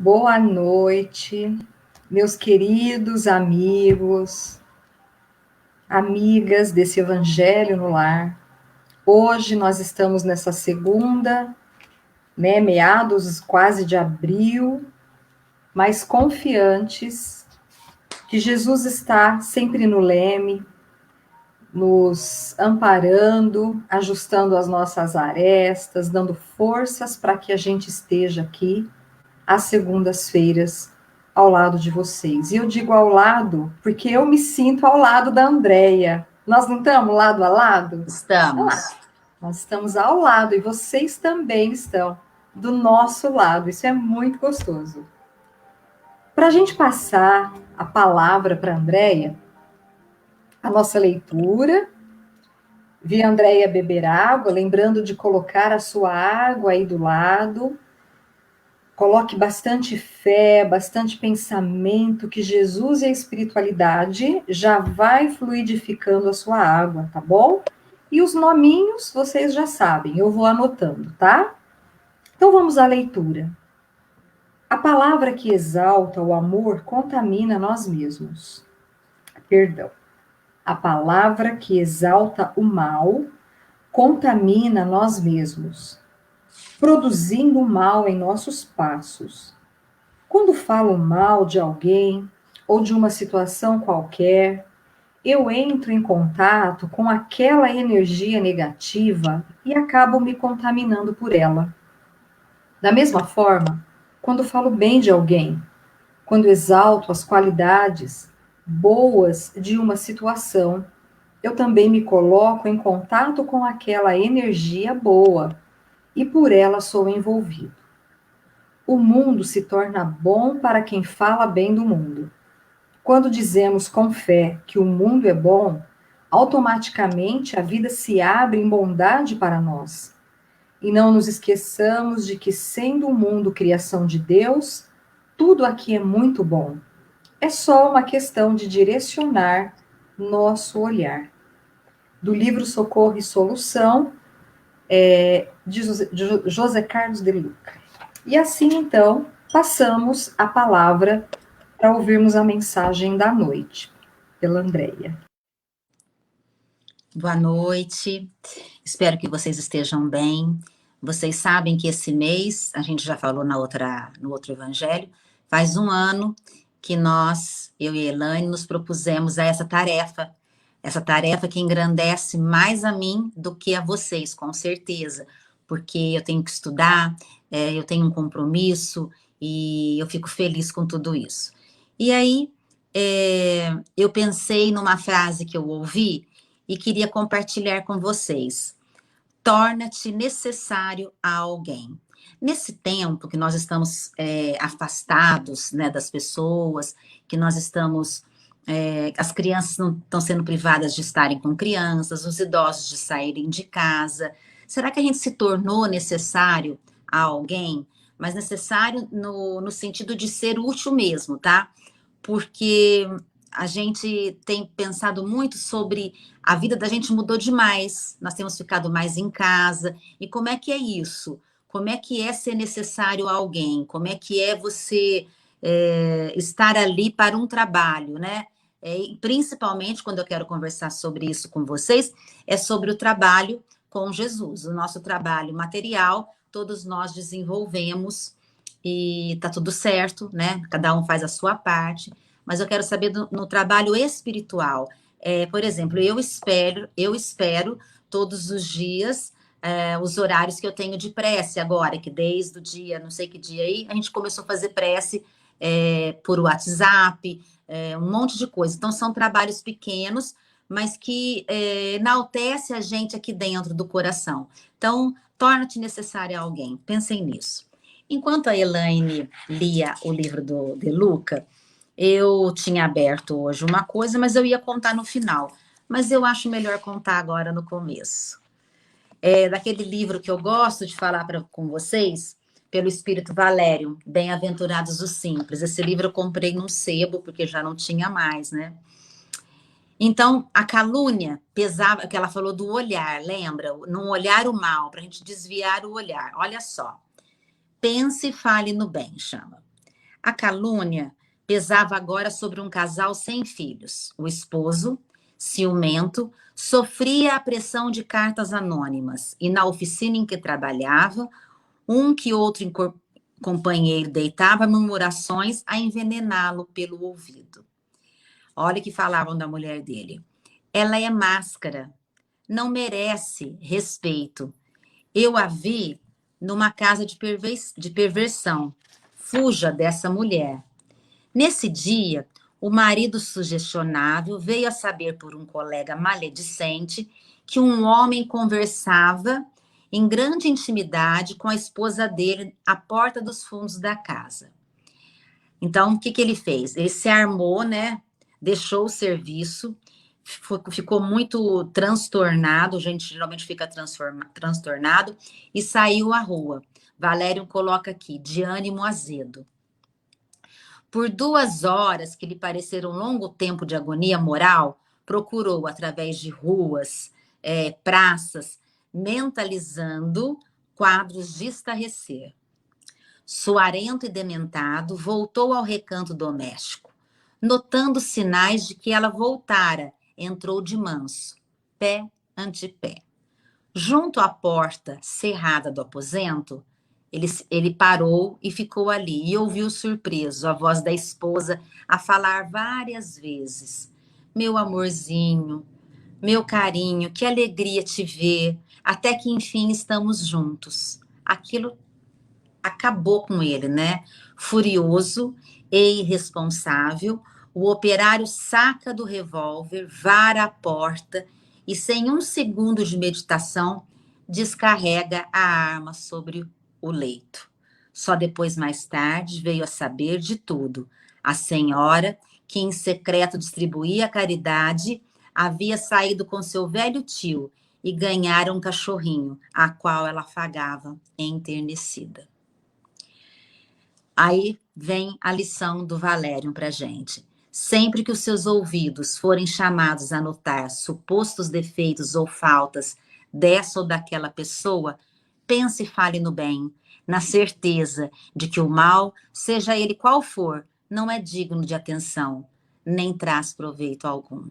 Boa noite, meus queridos amigos, amigas desse Evangelho no Lar. Hoje nós estamos nessa segunda, meados quase de abril, mas confiantes que Jesus está sempre no leme, nos amparando, ajustando as nossas arestas, dando forças para que a gente esteja aqui às segundas-feiras ao lado de vocês. E eu digo ao lado porque eu me sinto ao lado da Andréia. Nós não estamos lado a lado? Estamos. Nós estamos ao lado e vocês também estão do nosso lado. Isso é muito gostoso. Para a gente passar a palavra para a Andréia, a nossa leitura, vi a Andréia beber água, lembrando de colocar a sua água aí do lado. Coloque bastante fé, bastante pensamento, que Jesus e a espiritualidade já vai fluidificando a sua água, tá bom? E os nominhos vocês já sabem, eu vou anotando, tá? Então vamos à leitura. A palavra que exalta o amor contamina nós mesmos. Perdão. A palavra que exalta o mal contamina nós mesmos, produzindo o mal em nossos passos. Quando falo mal de alguém ou de uma situação qualquer, eu entro em contato com aquela energia negativa e acabo me contaminando por ela. Da mesma forma, quando falo bem de alguém, quando exalto as qualidades boas de uma situação, eu também me coloco em contato com aquela energia boa e por ela sou envolvido. O mundo se torna bom para quem fala bem do mundo. Quando dizemos com fé que o mundo é bom, automaticamente a vida se abre em bondade para nós. E não nos esqueçamos de que, sendo o mundo criação de Deus, tudo aqui é muito bom. É só uma questão de direcionar nosso olhar. Do livro Socorro e Solução, de José Carlos de Luca. E assim, então, passamos a palavra para ouvirmos a mensagem da noite, pela Andréia. Boa noite, espero que vocês estejam bem. Vocês sabem que esse mês, a gente já falou no outro evangelho, faz um ano que nós, eu e a Elaine, nos propusemos a essa tarefa que engrandece mais a mim do que a vocês, com certeza, porque eu tenho que estudar, eu tenho um compromisso e eu fico feliz com tudo isso. E aí, eu pensei numa frase que eu ouvi e queria compartilhar com vocês. Torna-te necessário a alguém. Nesse tempo que nós estamos afastados, né, das pessoas, que nós estamos... as crianças não estão sendo privadas de estarem com crianças, os idosos de saírem de casa. Será que a gente se tornou necessário a alguém? Mas necessário no sentido de ser útil mesmo, tá? Porque a gente tem pensado muito sobre a vida da gente mudou demais, nós temos ficado mais em casa, e como é que é isso? Como é que é ser necessário a alguém? Como é que é você estar ali para um trabalho, né? Principalmente quando eu quero conversar sobre isso com vocês, é sobre o trabalho com Jesus, o nosso trabalho material, todos nós desenvolvemos e tá tudo certo, né? Cada um faz a sua parte, mas eu quero saber no trabalho espiritual. Por exemplo, eu espero todos os dias os horários que eu tenho de prece agora, que desde o dia, não sei que dia aí, a gente começou a fazer prece por WhatsApp, um monte de coisa. Então, são trabalhos pequenos, mas que enaltece a gente aqui dentro do coração. Então, torna-te necessária a alguém. Pensem nisso. Enquanto a Elaine lia o livro do De Luca, eu tinha aberto hoje uma coisa, mas eu ia contar no final. Mas eu acho melhor contar agora no começo. Daquele livro que eu gosto de falar com vocês, pelo Espírito Valério, Bem-aventurados os Simples. Esse livro eu comprei num sebo, porque já não tinha mais, né? Então, a calúnia pesava, que ela falou do olhar, lembra? Não olhar o mal, para a gente desviar o olhar. Olha só. Pense e fale no bem, chama. A calúnia pesava agora sobre um casal sem filhos. O esposo, ciumento, sofria a pressão de cartas anônimas e na oficina em que trabalhava, um que outro companheiro deitava murmurações a envenená-lo pelo ouvido. Olha o que falavam da mulher dele. Ela é máscara, não merece respeito. Eu a vi numa casa de perversão. Fuja dessa mulher. Nesse dia, o marido sugestionável veio a saber por um colega maledicente que um homem conversava em grande intimidade com a esposa dele à porta dos fundos da casa. Então, o que ele fez? Ele se armou, né? Deixou o serviço, ficou muito transtornado, a gente geralmente fica transtornado, e saiu à rua. Valério coloca aqui, de ânimo azedo. Por 2 horas, que lhe pareceram um longo tempo de agonia moral, procurou, através de ruas, praças, mentalizando quadros de estarrecer. Suarento e dementado, voltou ao recanto doméstico. Notando sinais de que ela voltara, entrou de manso, pé ante pé. Junto à porta cerrada do aposento, ele parou e ficou ali e ouviu surpreso a voz da esposa a falar várias vezes. Meu amorzinho, meu carinho, que alegria te ver, até que enfim estamos juntos. Aquilo acabou com ele, né? Furioso e irresponsável, o operário saca do revólver, vara a porta e, sem um segundo de meditação, descarrega a arma sobre o leito. Só depois, mais tarde, veio a saber de tudo. A senhora, que em secreto distribuía a caridade, havia saído com seu velho tio e ganhara um cachorrinho, a qual ela afagava, enternecida. Aí vem a lição do Valério para a gente. Sempre que os seus ouvidos forem chamados a notar supostos defeitos ou faltas dessa ou daquela pessoa, pense e fale no bem, na certeza de que o mal, seja ele qual for, não é digno de atenção, nem traz proveito algum.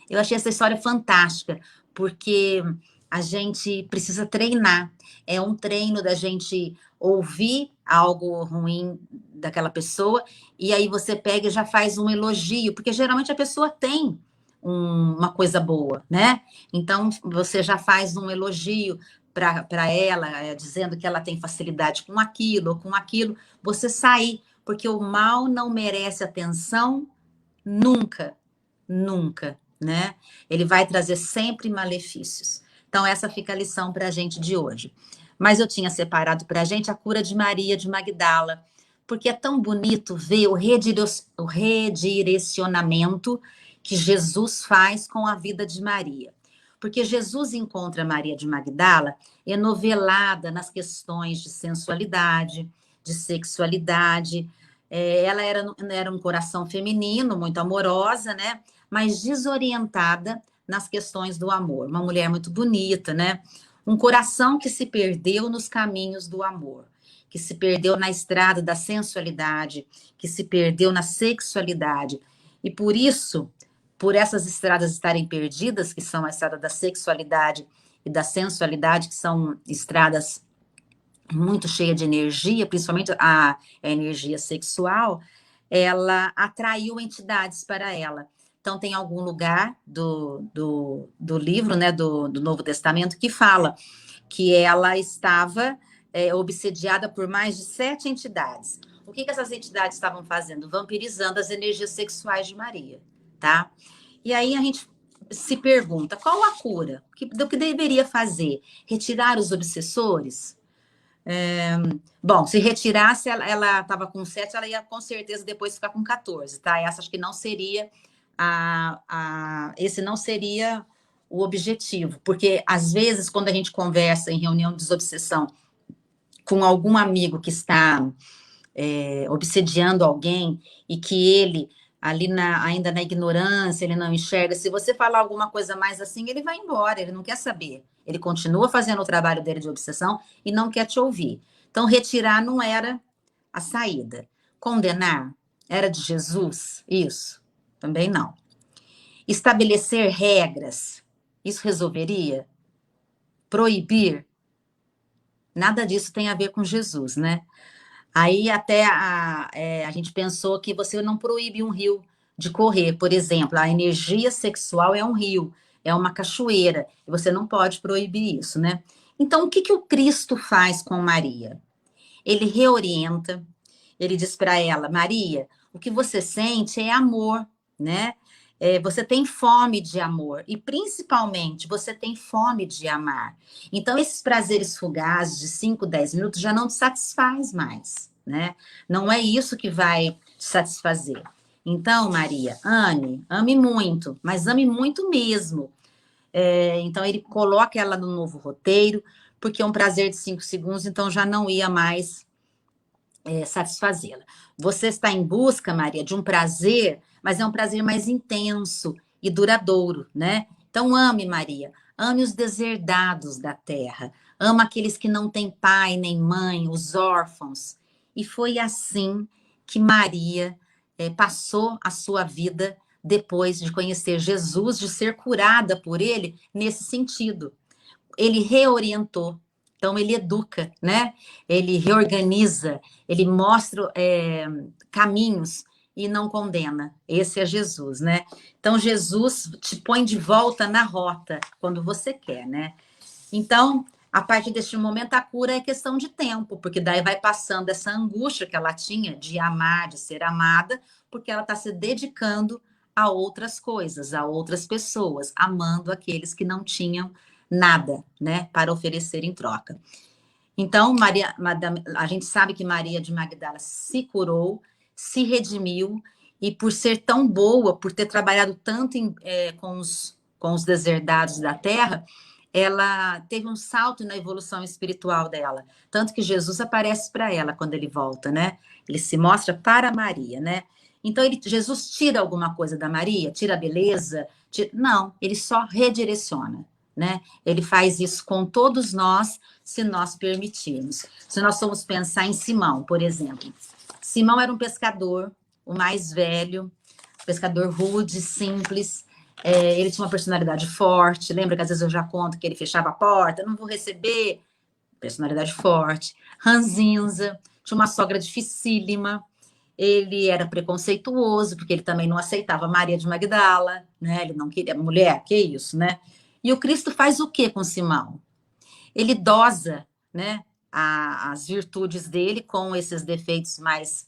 Eu achei essa história fantástica, porque a gente precisa treinar. É um treino da gente ouvir algo ruim daquela pessoa, e aí você pega e já faz um elogio, porque geralmente a pessoa tem uma coisa boa, né? Então você já faz um elogio para ela, dizendo que ela tem facilidade com aquilo ou com aquilo, você sair, porque o mal não merece atenção nunca, nunca, né? Ele vai trazer sempre malefícios. Então, essa fica a lição para a gente de hoje. Mas eu tinha separado para a gente a cura de Maria de Magdala, porque é tão bonito ver o redirecionamento que Jesus faz com a vida de Maria. Porque Jesus encontra Maria de Magdala enovelada nas questões de sensualidade, de sexualidade. Ela era um coração feminino, muito amorosa, né? Mas desorientada nas questões do amor. Uma mulher muito bonita, né? Um coração que se perdeu nos caminhos do amor, que se perdeu na estrada da sensualidade, que se perdeu na sexualidade. E por isso, por essas estradas estarem perdidas, que são a estrada da sexualidade e da sensualidade, que são estradas muito cheias de energia, principalmente a energia sexual, ela atraiu entidades para ela. Então, tem algum lugar do livro, né, do Novo Testamento, que fala que ela estava obsediada por mais de 7 entidades. O que essas entidades estavam fazendo? Vampirizando as energias sexuais de Maria, tá? E aí a gente se pergunta, qual a cura? Do que deveria fazer? Retirar os obsessores? Bom, se retirasse, ela estava com 7, ela ia com certeza depois ficar com 14, tá? Essa acho que não seria esse não seria o objetivo, porque às vezes quando a gente conversa em reunião de desobsessão com algum amigo que está obsediando alguém e que ele ali ainda na ignorância, ele não enxerga, se você falar alguma coisa mais assim, ele vai embora, ele não quer saber, ele continua fazendo o trabalho dele de obsessão e não quer te ouvir. Então retirar não era a saída. Condenar? Era de Jesus? Isso? Também não. Estabelecer regras? Isso resolveria? Proibir? Nada disso tem a ver com Jesus, né? Aí até a gente pensou que você não proíbe um rio de correr, por exemplo, a energia sexual é um rio, é uma cachoeira, e você não pode proibir isso, né? Então, o que que o Cristo faz com Maria? Ele reorienta, ele diz para ela, Maria, o que você sente é amor, né? Você tem fome de amor e principalmente você tem fome de amar. Então esses prazeres fugazes de 5, 10 minutos já não te satisfaz mais, né? Não é isso que vai te satisfazer. Então, Maria, ame muito, mas ame muito mesmo. Então ele coloca ela no novo roteiro, porque é um prazer de 5 segundos, então já não ia mais satisfazê-la. Você está em busca, Maria, de um prazer, mas é um prazer mais intenso e duradouro, né? Então, ame, Maria, ame os deserdados da terra, ama aqueles que não têm pai nem mãe, os órfãos. E foi assim que Maria passou a sua vida depois de conhecer Jesus, de ser curada por ele nesse sentido. Ele reorientou, então ele educa, né? Ele reorganiza, ele mostra caminhos e não condena. Esse é Jesus, né? Então Jesus te põe de volta na rota quando você quer, né? Então, a partir deste momento, a cura é questão de tempo, porque daí vai passando essa angústia que ela tinha de amar, de ser amada, porque ela está se dedicando a outras coisas, a outras pessoas, amando aqueles que não tinham nada, né, para oferecer em troca. Então, a gente sabe que Maria de Magdala se curou, se redimiu, e por ser tão boa, por ter trabalhado tanto com os deserdados da terra, ela teve um salto na evolução espiritual dela. Tanto que Jesus aparece para ela quando ele volta, né? Ele se mostra para Maria, né? Então, Jesus tira alguma coisa da Maria? Tira a beleza? Não, ele só redireciona, né? Ele faz isso com todos nós, se nós permitirmos. Se nós formos pensar em Simão, por exemplo. Simão era um pescador, o mais velho, pescador rude, simples. Ele tinha uma personalidade forte. Lembra que às vezes eu já conto que ele fechava a porta, não vou receber. Personalidade forte. Ranzinza, tinha uma sogra dificílima. Ele era preconceituoso, porque ele também não aceitava Maria de Magdala, né? Ele não queria mulher, que isso, né? E o Cristo faz o que com Simão? Ele dosa, né, as virtudes dele com esses defeitos mais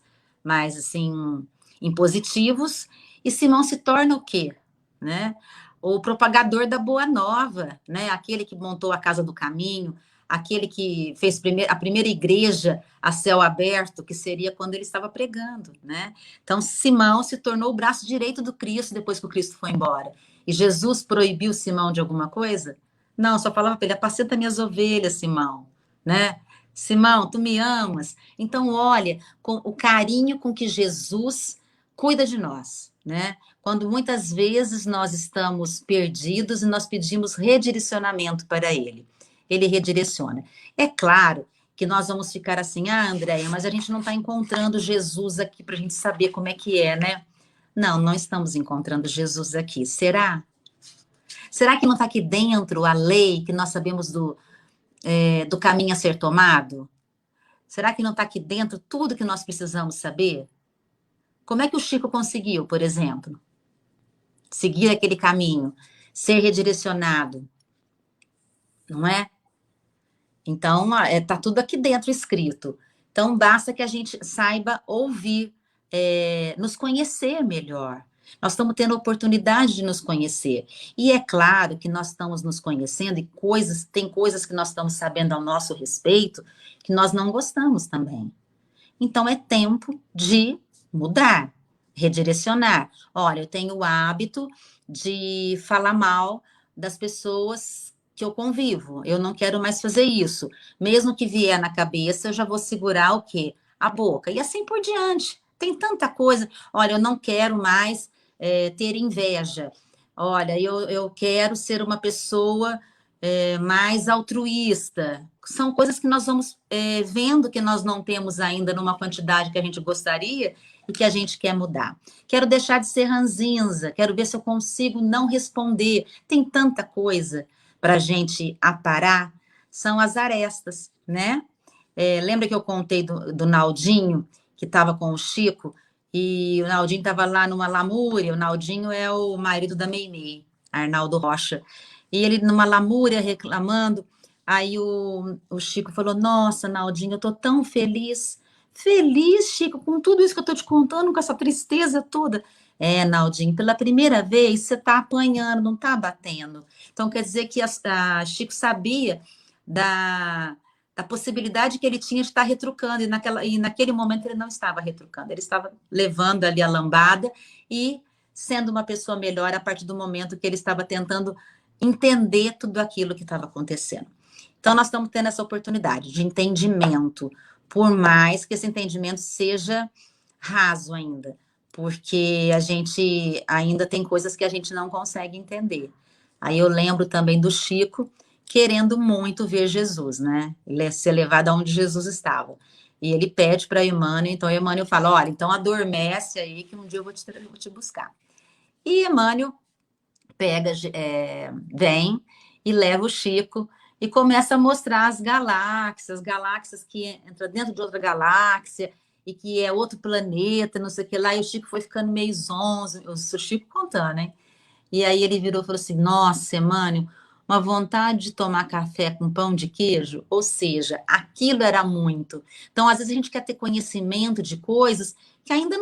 assim, impositivos, e Simão se torna o quê? Né? O propagador da boa nova, né? Aquele que montou a Casa do Caminho, aquele que fez a primeira igreja a céu aberto, que seria quando ele estava pregando, né? Então, Simão se tornou o braço direito do Cristo depois que o Cristo foi embora. E Jesus proibiu Simão de alguma coisa? Não, só falava para ele, apacenta minhas ovelhas, Simão, né? Simão, tu me amas. Então, olha, com o carinho com que Jesus cuida de nós, né? Quando muitas vezes nós estamos perdidos e nós pedimos redirecionamento para ele. Ele redireciona. É claro que nós vamos ficar assim, Andréia, mas a gente não está encontrando Jesus aqui para a gente saber como é que é, né? Não, não estamos encontrando Jesus aqui. Será? Será que não está aqui dentro a lei que nós sabemos do caminho a ser tomado? Será que não está aqui dentro tudo que nós precisamos saber? Como é que o Chico conseguiu, por exemplo, seguir aquele caminho, ser redirecionado, não é? Então, está tudo aqui dentro escrito. Então, basta que a gente saiba ouvir, nos conhecer melhor. Nós estamos tendo a oportunidade de nos conhecer. E é claro que nós estamos nos conhecendo e tem coisas que nós estamos sabendo ao nosso respeito que nós não gostamos também. Então, é tempo de mudar, redirecionar. Olha, eu tenho o hábito de falar mal das pessoas que eu convivo. Eu não quero mais fazer isso. Mesmo que vier na cabeça, eu já vou segurar o quê? A boca. E assim por diante. Tem tanta coisa. Olha, eu não quero mais ter inveja. Olha, eu quero ser uma pessoa mais altruísta. São coisas que nós vamos vendo que nós não temos ainda numa quantidade que a gente gostaria e que a gente quer mudar. Quero deixar de ser ranzinza, quero ver se eu consigo não responder. Tem tanta coisa para a gente aparar, são as arestas, né? Lembra que eu contei do Naldinho, que estava com o Chico, e o Naldinho estava lá numa lamúria. O Naldinho é o marido da Meimei, Arnaldo Rocha. E ele numa lamúria reclamando. Aí o Chico falou: Nossa, Naldinho, eu estou tão feliz. Feliz, Chico, com tudo isso que eu estou te contando, com essa tristeza toda. Naldinho, pela primeira vez você está apanhando, não está batendo. Então quer dizer que a Chico sabia da possibilidade que ele tinha de estar retrucando, e naquele momento ele não estava retrucando, ele estava levando ali a lambada e sendo uma pessoa melhor a partir do momento que ele estava tentando entender tudo aquilo que estava acontecendo. Então, nós estamos tendo essa oportunidade de entendimento, por mais que esse entendimento seja raso ainda, porque a gente ainda tem coisas que a gente não consegue entender. Aí eu lembro também do Chico querendo muito ver Jesus, né? Ser levado aonde Jesus estava. E ele pede para Emmanuel, então Emmanuel fala: Olha, então adormece aí que um dia eu vou te buscar. E Emmanuel vem e leva o Chico e começa a mostrar as galáxias que entram dentro de outra galáxia e que é outro planeta, não sei o que lá. E o Chico foi ficando meio zonzo, o Chico contando, né? E aí ele virou e falou assim: Nossa, Emmanuel, uma vontade de tomar café com pão de queijo, ou seja, aquilo era muito. Então, às vezes, a gente quer ter conhecimento de coisas que ainda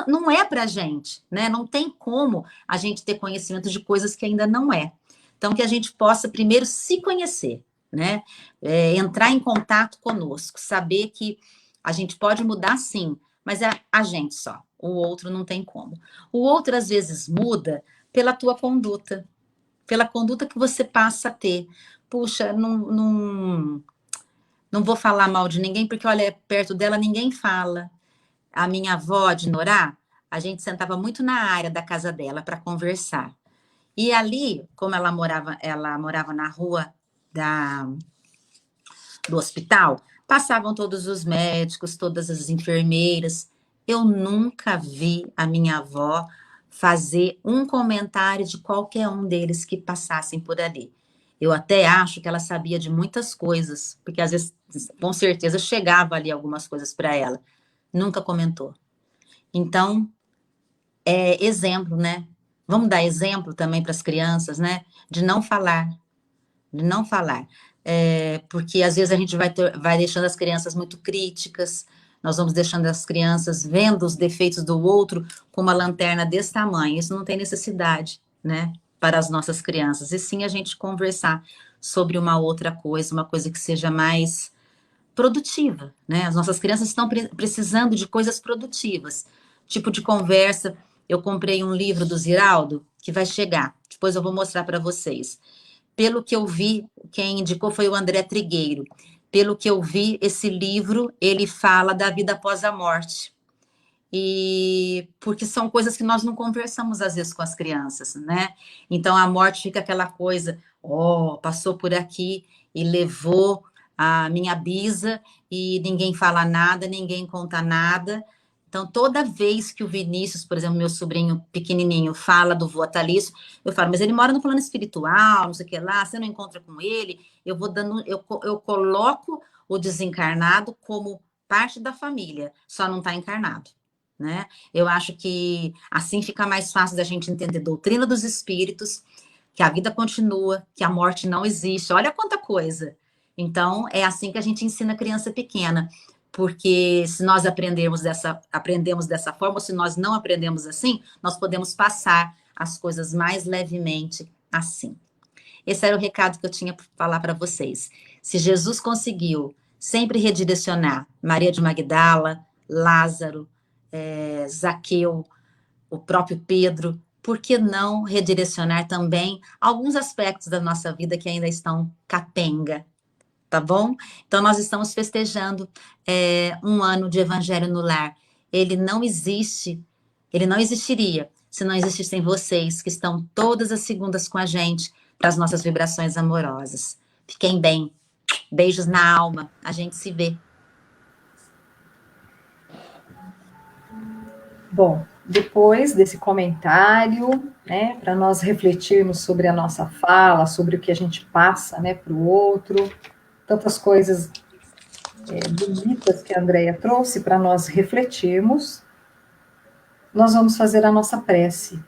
não é para a gente, né? Não tem como a gente ter conhecimento de coisas que ainda não é. Então, que a gente possa primeiro se conhecer, né? Entrar em contato conosco, saber que a gente pode mudar sim, mas é a gente só, o outro não tem como. O outro, às vezes, muda pela tua conduta, pela conduta que você passa a ter. Puxa, não vou falar mal de ninguém, porque, olha, perto dela ninguém fala. A minha avó de Norá, a gente sentava muito na área da casa dela para conversar. E ali, como ela morava na rua do hospital, passavam todos os médicos, todas as enfermeiras. Eu nunca vi a minha avó fazer um comentário de qualquer um deles que passassem por ali. Eu até acho que ela sabia de muitas coisas, porque às vezes, com certeza, chegava ali algumas coisas para ela. Nunca comentou. Então, exemplo, né? Vamos dar exemplo também para as crianças, né? De não falar, de não falar. Porque às vezes a gente vai deixando as crianças muito críticas, nós vamos deixando as crianças vendo os defeitos do outro com uma lanterna desse tamanho. Isso não tem necessidade, né? Para as nossas crianças. E sim a gente conversar sobre uma outra coisa, uma coisa que seja mais produtiva, né? As nossas crianças estão precisando de coisas produtivas, tipo de conversa. Eu comprei um livro do Ziraldo que vai chegar, depois eu vou mostrar para vocês. Pelo que eu vi, quem indicou foi o André Trigueiro. Pelo que eu vi, esse livro, ele fala da vida após a morte. E porque são coisas que nós não conversamos às vezes com as crianças, né? Então a morte fica aquela coisa, passou por aqui e levou a minha bisa e ninguém fala nada, ninguém conta nada. Então, toda vez que o Vinícius, por exemplo, meu sobrinho pequenininho, fala do vô Atalício, eu falo, mas ele mora no plano espiritual, não sei o que lá, você não encontra com ele, eu coloco o desencarnado como parte da família, só não está encarnado, né? Eu acho que assim fica mais fácil da gente entender a doutrina dos espíritos, que a vida continua, que a morte não existe, olha quanta coisa. Então, é assim que a gente ensina a criança pequena, porque se nós aprendemos dessa forma, ou se nós não aprendemos assim, nós podemos passar as coisas mais levemente assim. Esse era o recado que eu tinha para falar para vocês. Se Jesus conseguiu sempre redirecionar Maria de Magdala, Lázaro, Zaqueu, o próprio Pedro, por que não redirecionar também alguns aspectos da nossa vida que ainda estão capenga, tá bom? Então, nós estamos festejando um ano de Evangelho no Lar. Ele não existiria se não existissem vocês, que estão todas as segundas com a gente, para as nossas vibrações amorosas. Fiquem bem. Beijos na alma. A gente se vê. Bom, depois desse comentário, né, para nós refletirmos sobre a nossa fala, sobre o que a gente passa, né, para o outro, tantas coisas bonitas que a Andrea trouxe para nós refletirmos, nós vamos fazer a nossa prece.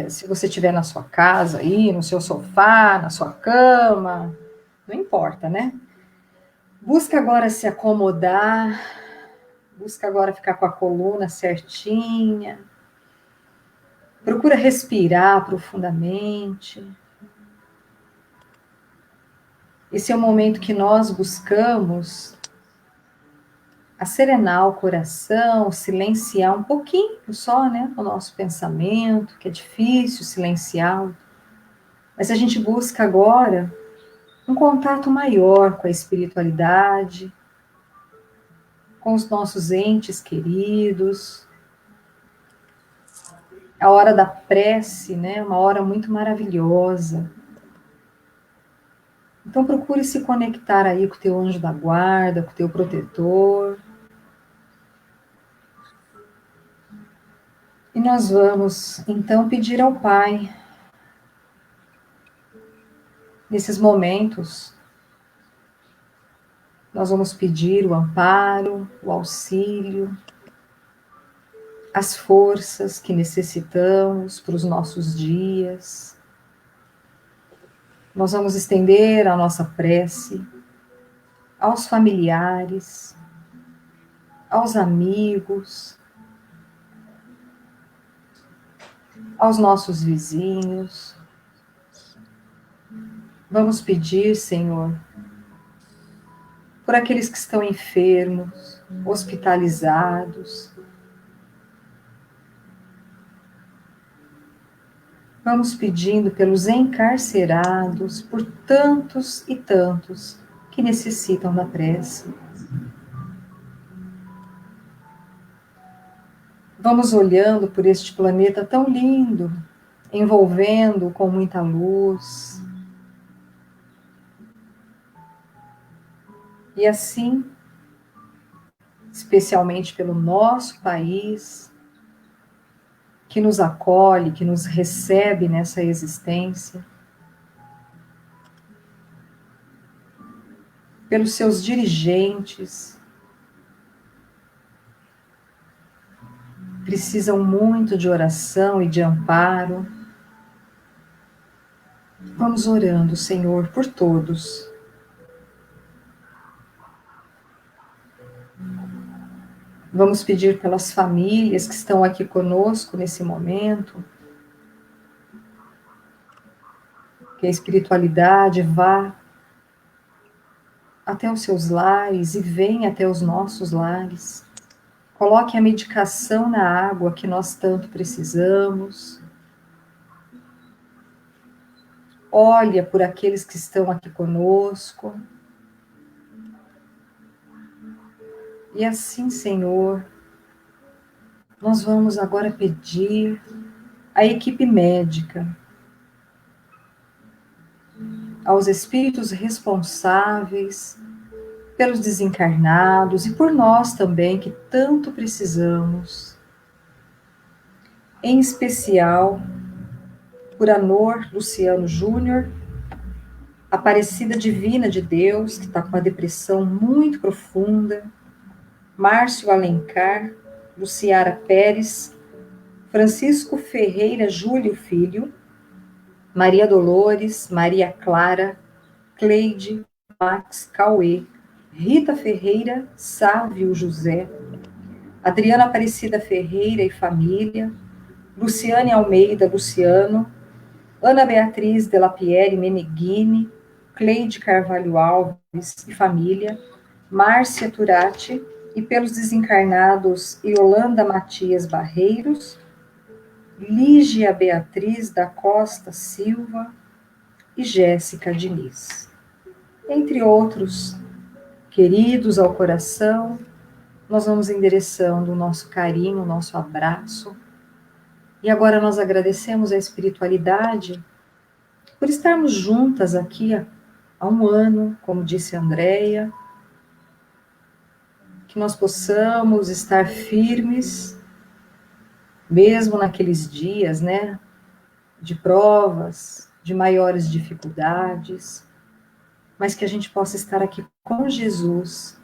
Se você estiver na sua casa aí, no seu sofá, na sua cama, não importa, né? Busca agora se acomodar, busca agora ficar com a coluna certinha, procura respirar profundamente. Esse é o momento que nós buscamos serenar o coração, silenciar um pouquinho só, né, o nosso pensamento, que é difícil silenciar. Mas a gente busca agora um contato maior com a espiritualidade, com os nossos entes queridos. A hora da prece, né, uma hora muito maravilhosa. Então procure se conectar aí com o teu anjo da guarda, com o teu protetor. E nós vamos, então, pedir ao Pai, nesses momentos, nós vamos pedir o amparo, o auxílio, as forças que necessitamos para os nossos dias. Nós vamos estender a nossa prece aos familiares, aos amigos, aos nossos vizinhos. Vamos pedir, Senhor, por aqueles que estão enfermos, hospitalizados. Vamos pedindo pelos encarcerados, por tantos e tantos que necessitam da prece. Vamos olhando por este planeta tão lindo, envolvendo com muita luz. E assim, especialmente pelo nosso país, que nos acolhe, que nos recebe nessa existência, pelos seus dirigentes, precisam muito de oração e de amparo. Vamos orando, Senhor, por todos. Vamos pedir pelas famílias que estão aqui conosco nesse momento, que a espiritualidade vá até os seus lares e venha até os nossos lares. Coloque a medicação na água que nós tanto precisamos. Olha por aqueles que estão aqui conosco. E assim, Senhor, nós vamos agora pedir à equipe médica, aos espíritos responsáveis pelos desencarnados e por nós também, que tanto precisamos. Em especial, por Anor Luciano Júnior, Aparecida Divina de Deus, que está com uma depressão muito profunda, Márcio Alencar, Luciara Pérez, Francisco Ferreira Júlio Filho, Maria Dolores, Maria Clara, Cleide, Max Cauê, Rita Ferreira, Sávio José, Adriana Aparecida Ferreira e família, Luciane Almeida Luciano, Ana Beatriz Delapierre Meneghini, Cleide Carvalho Alves e família, Márcia Turati, e pelos desencarnados Yolanda Matias Barreiros, Lígia Beatriz da Costa Silva e Jéssica Diniz. Entre outros queridos ao coração, nós vamos endereçando o nosso carinho, o nosso abraço, E agora nós agradecemos a espiritualidade por estarmos juntas aqui há um ano, como disse a Andréia, que nós possamos estar firmes, mesmo naqueles dias, né, de provas, de maiores dificuldades, mas que a gente possa estar aqui com Jesus,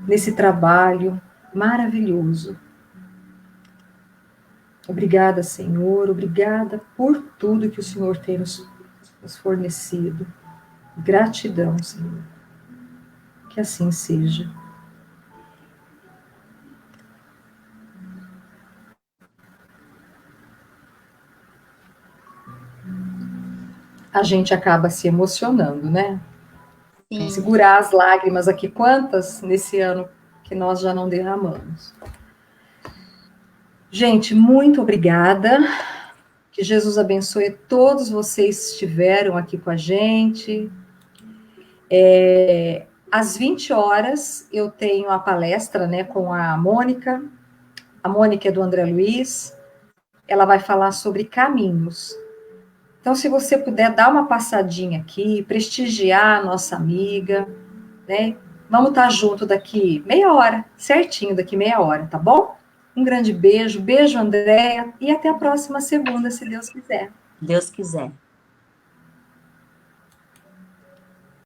nesse trabalho maravilhoso. Obrigada, Senhor, obrigada por tudo que o Senhor tem nos fornecido. Gratidão, Senhor. Que assim seja. A gente acaba se emocionando, né? Tem que Sim. segurar as lágrimas aqui. Quantas nesse ano que nós já não derramamos? Gente, muito obrigada. Que Jesus abençoe todos vocês que estiveram aqui com a gente. Às 20 horas eu tenho a palestra, né, com a Mônica. A Mônica é do André Luiz. Ela vai falar sobre caminhos. Então, se você puder dar uma passadinha aqui, prestigiar a nossa amiga, né? Vamos estar junto daqui meia hora, certinho daqui meia hora, tá bom? Um grande beijo, beijo, Andréia, e até a próxima segunda, se Deus quiser. Deus quiser.